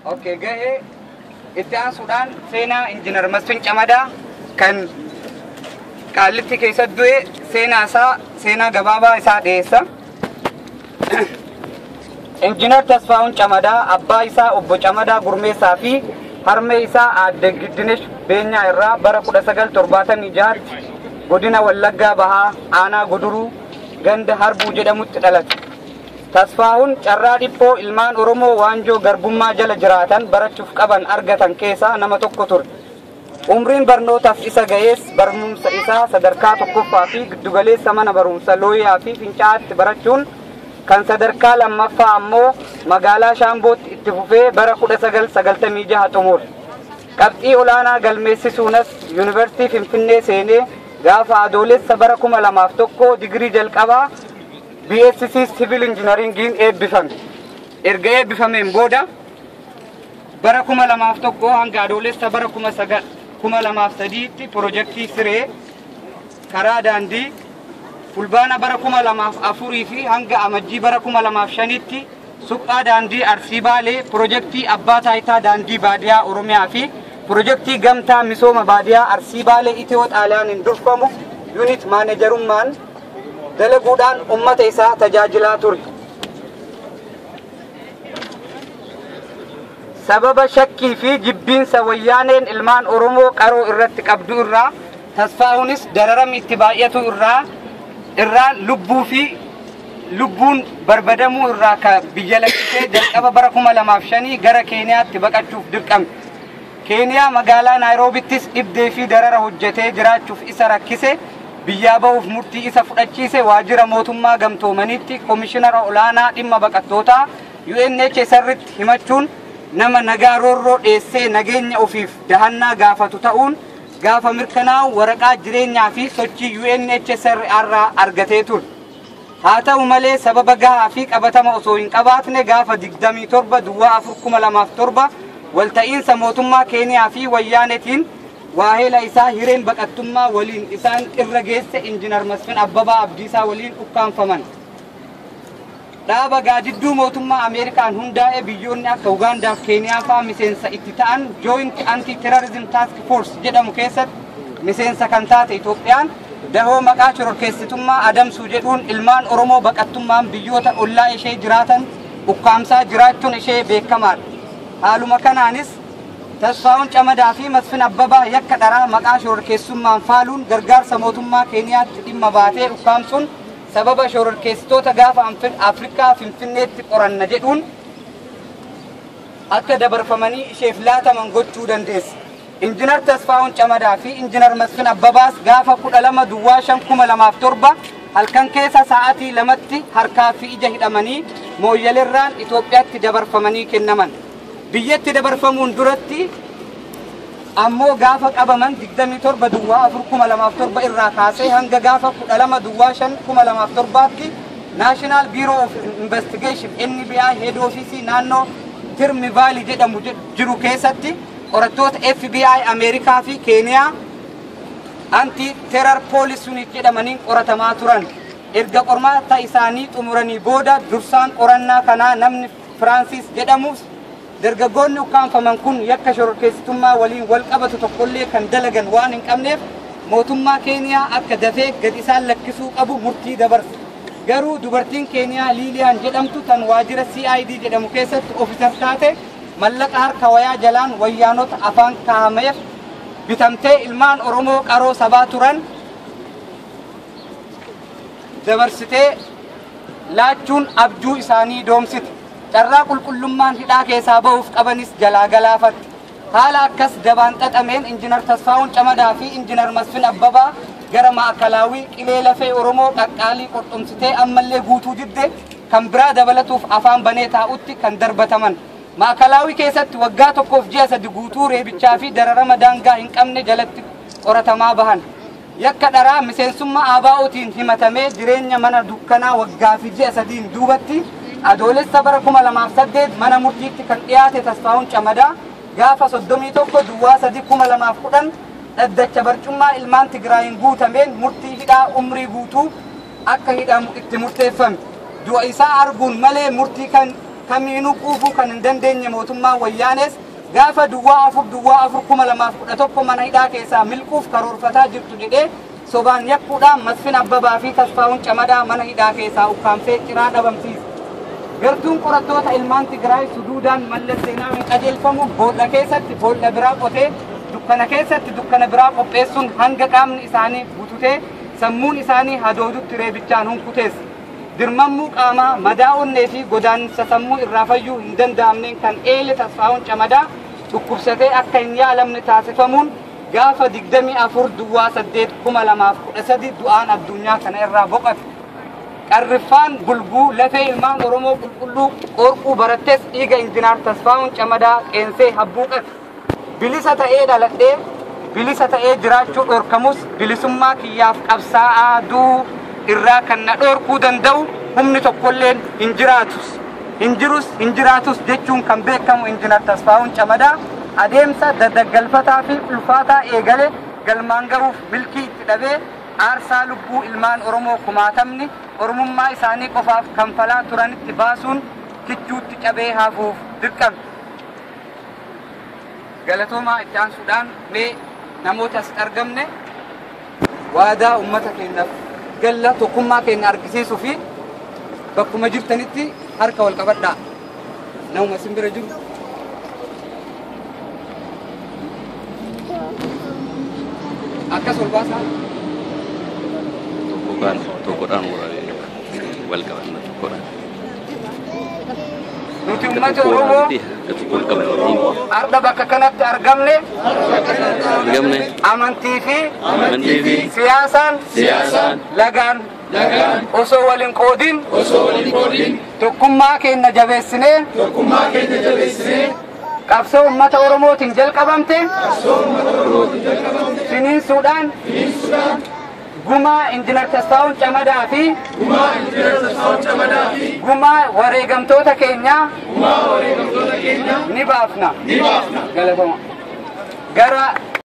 اوكي جاي اتان سودان سينا انجينير مسفين چمدا كان قالتي كيسدوي سينا غبابا اسا ديسا انجينير تصفاون چمدا ابا اسا ابو چمدا غرميسا في harme isa adde giddinesh beenya irra bara 1976 godina wallagga baha ana goduru ganda harbu jedhamutti dhalate tasfaa'un carraa dhiphoo ilmaan oromoo waanjoo garbummaa jala jiraatan barachuuf qaban argatan keessa nama tokko ture umriin barnootaaf isa ga'ees barumsa isaa sadarkaa tokkoffaa fi giddugaleessa mana barumsa looyaa fi fincaatti barachuun kan sadarkaa lammaffaa ammoo magaalaa Shaambootti itti fufee bara 1996 xumur qabxii olaanaa galmeessisuunas yuunivarsiitii Finfinnee seenee gaafa adoolessa bara 2001 digirii jalqabaa BSc Civil Engineering eebbifame erga eebbifameen booda bara 2001 hanga adoolessa bara 2003 tti piroojeektii siree karaa daandii fulbaana bara 2004 fi hanga amajjii bara 2005 tti suphaa daandii Arsii Baalee piroojeektii abbaa taayitaa daandii baadiyaa Oromiyaa fi piroojeektii gamtaa misooma baadiyaa Arsii Baalee Itiyoo Xaaliyaaniin durfamu yuunit maanejarummaan dalaguudhaan ummata isaa tajaajilaa ture. Sababa shakkii fi jibbiinsa wayyaaneen ilmaan Oromoo qaroo irratti qabdu irraa tasfaa'uunis dararama itti baay'atu irraa lubbuun barbadamuu irraa ka biyya lakkisee jalqaba bara 2005 gara Keeniyaatti baqachuuf dirqame. Keeniyaa magaalaa Naayiroobiittis dhibdee fi darara hojjetee jiraachuuf isa rakkise biyyaa ba'uuf murtii isa fudhachiise waajjira mootummaa gamtoomaniitti koomishinara olaanaa dhimma baqattootaa UNHCR'tti himachuun nama nagaa roorroo dheessee nageenya ofiif dahannaa gaafatu ta'uun gaafa mirkanaa'u waraqaa jireenyaa fi sochii UNHCR irraa argatee ture. haa ta'u malee sababa gahaa fi qabatama osoo hin qabaatne gaafa 27 duwwaa 2007 walta'iinsa mootummaa Keeniyaa fi wayyaanetiin waahela isaa hireen baqattummaa waliin isaan irra geesse injiinar Masfin Abbabaa Abdiisaa waliin ukkaanfaman. dhaaba gaadidduu mootummaa Ameerikaan hundaa'e biyyoonni akka Ugaandaa fi Keeniyaa fa'aa miseensa itti ta'an Joint Anti-Terrorism Task Force jedhamu keessatti miseensa kan taate Itoophiyaan dahoo maqaa shororkeessitummaa adamsuu jedhuun ilmaan Oromoo baqattummaan biyyoota ollaa ishee jiraatan ukkaamsaa jiraachuun ishee beekamaadha. Haaluma kanaanis Tasfaa'uun Camadaa fi Masfin Abbabaa yakka dharaa maqaa shororkeessummaan faaluun gargaarsa mootummaa Keeniyaatti dhimma baatee ukkaamsuun sababa shororkeessitoota gaafa Afrikaa Finfinneetti qoranna jedhuun akka dabarfamanii isheef laataman gochuu dandeesse. Injiinar Tasfaa'uun Camadaa fi Injiinar Masfin Abbabaas gaafa 12 duwwaa 2007 halkan keessa sa'aatii 2tti harkaa fi ija hidhamanii mooyyaleerraan Itoophiyaatti dabarfamanii kennaman. Biyyatti dabarfamuun duratti ammoo gaafa qabaman 27 duwwaa 2007 irraa kaasee hanga gaafa 12 duwwaa 2007 tti National Bureau of Investigation NBI Head Office naannoo Tirmi Valley jedhamu jiru keessatti qorattoota FBI Ameerikaa fi Keeniyaa Anti-Terror Police Unit jedhamaniin qoratamaa turan. Erga qormaata isaanii xumuranii booda dursaan qorannaa kanaa namni Francis jedhamus dargaggoonni ukkaanfaman kun yakka shororkeessitummaa waliin wal qabatu tokkollee kan dalagan waan hin qabneef mootummaa Keeniyaa akka dafee gad isaan lakkisuu qabu murtii dabarse. Garuu dubartiin Keeniyaa Liiliyaan jedhamtu tan waajjira CID jedhamu keessatti ofiisar taate mallaqa harka wayaa jalaan wayyaanota afaan kaahameef bitamtee ilmaan Oromoo qaroo sabaa turan dabarsitee laachuun abjuu isaanii doomsite. Carraa qulqullummaan hidhaa keessaa ba'uuf qabanis jalaa galaafatte. Haala akkas dabaan xaxameen Injiinar Tasfaa'uun Camadaa fi Injiinar Masfin Abbabaa gara Maakalaawii Qilee Lafee Oromoo qaqqaalii qorxomsitee ammallee guutuu didde kan biraa dabalatuuf afaan banee taa'utti kan darbataman. Maakalaawii keessatti waggaa tokkoof ji'a 3 guutuu reebichaa fi dararama daangaa hin qabne jalatti qoratamaa bahan. Yakka dharaa miseensummaa ABO'tiin himatamee jireenya mana dukkanaa waggaa fi ji'a 3 duubatti adoolessa bara 2008 mana murtiitti kan dhiyaate Tasfaa'uun Camadaa gaafa 31 duwwaa 3 2010 dhaddacha barcummaa ilmaan Tigraayin guutameen murtii hidhaa umrii guutuu akka hidhamu itti murteeffame. Du'a isaa arguun malee murtii kan kamiinuu quufuu kan hin dandeenye mootummaa wayyaanes gaafa duwwaa afur kuma lamaaf kudha tokko mana hidhaa keessaa milquuf karoorfataa jirtu jedhee sobaan yakkuudhaan Masfin Abbabaa fi Tasfaa'uun Camadaa mana hidhaa keessaa ukkaamsee ciraa dhabamsiise. Gartuun qorattoota ilmaan Tigraay suduudaan Mallas Zeenaawiin qajeelfamu boolla keessatti boolla biraa qotee dukkana keessatti dukkana biraa qopheessuun hanga qaamni isaanii bututee sammuun isaanii hadoodutti reebichaan hunkuteessa. Dirmammuu qaamaa madaa'onnee fi godaannisa sammuu irraa fayyuu hin danda'amneen kan eele Tasfaa'uun Camadaa dhukkubsatee akka hin yaalamne taasifamuun gaafa 24/8/2013 du'aan addunyaa kana irraa boqote. Qarriffaan gulguu lafee ilmaan Oromoo qulqulluu qorquu barattes dhiiga injiinaar Tasfaa'uun Camadaa qeensee habbuuqate. Bilisa ta'ee dhaladhee bilisa ta'ee jiraachuu dhorkamus bilisummaa kiyyaaf qabsaa'aa duu irraa kan na dhorkuu danda'u humni tokkolleen hin jiraatus jechuun kan beekamu injiinaar Tasfaa'uun Camadaa adeemsa daddagalfataa fi ulfaataa eegale galmaan gahuuf milkii itti dhabee aarsaa lubbuu ilmaan Oromoo kumaatamni Oromummaa isaanii qofaaf kanfalaa turanitti baasuun kichuutti cabee hafuuf dirqame. Galatoomaa itti aansuudhaan mee namoota as argamne waadaa uummata keenyaaf galla tokkummaa keenya argisiisuu fi bakkuma jirtanitti harka wal qabadhaa. Namuma simbira jiru. Akkas wal baasaa. Tokkodhaan wal qabanna tokkodhaan. Nuti uummata Oromoo arda bakka kanatti argamne amantii fi siyaasaan lagaan osoo waliin qoodin tokkummaa keenya jabeessinee qabsoo uummata Oromootiin jalqabamte finiinsuudhaan gumaa injiinaar Tasfaa'uun Camadaa fi gumaa wareegamtoota keenyaa ni baafna. Galatoomaa. Gara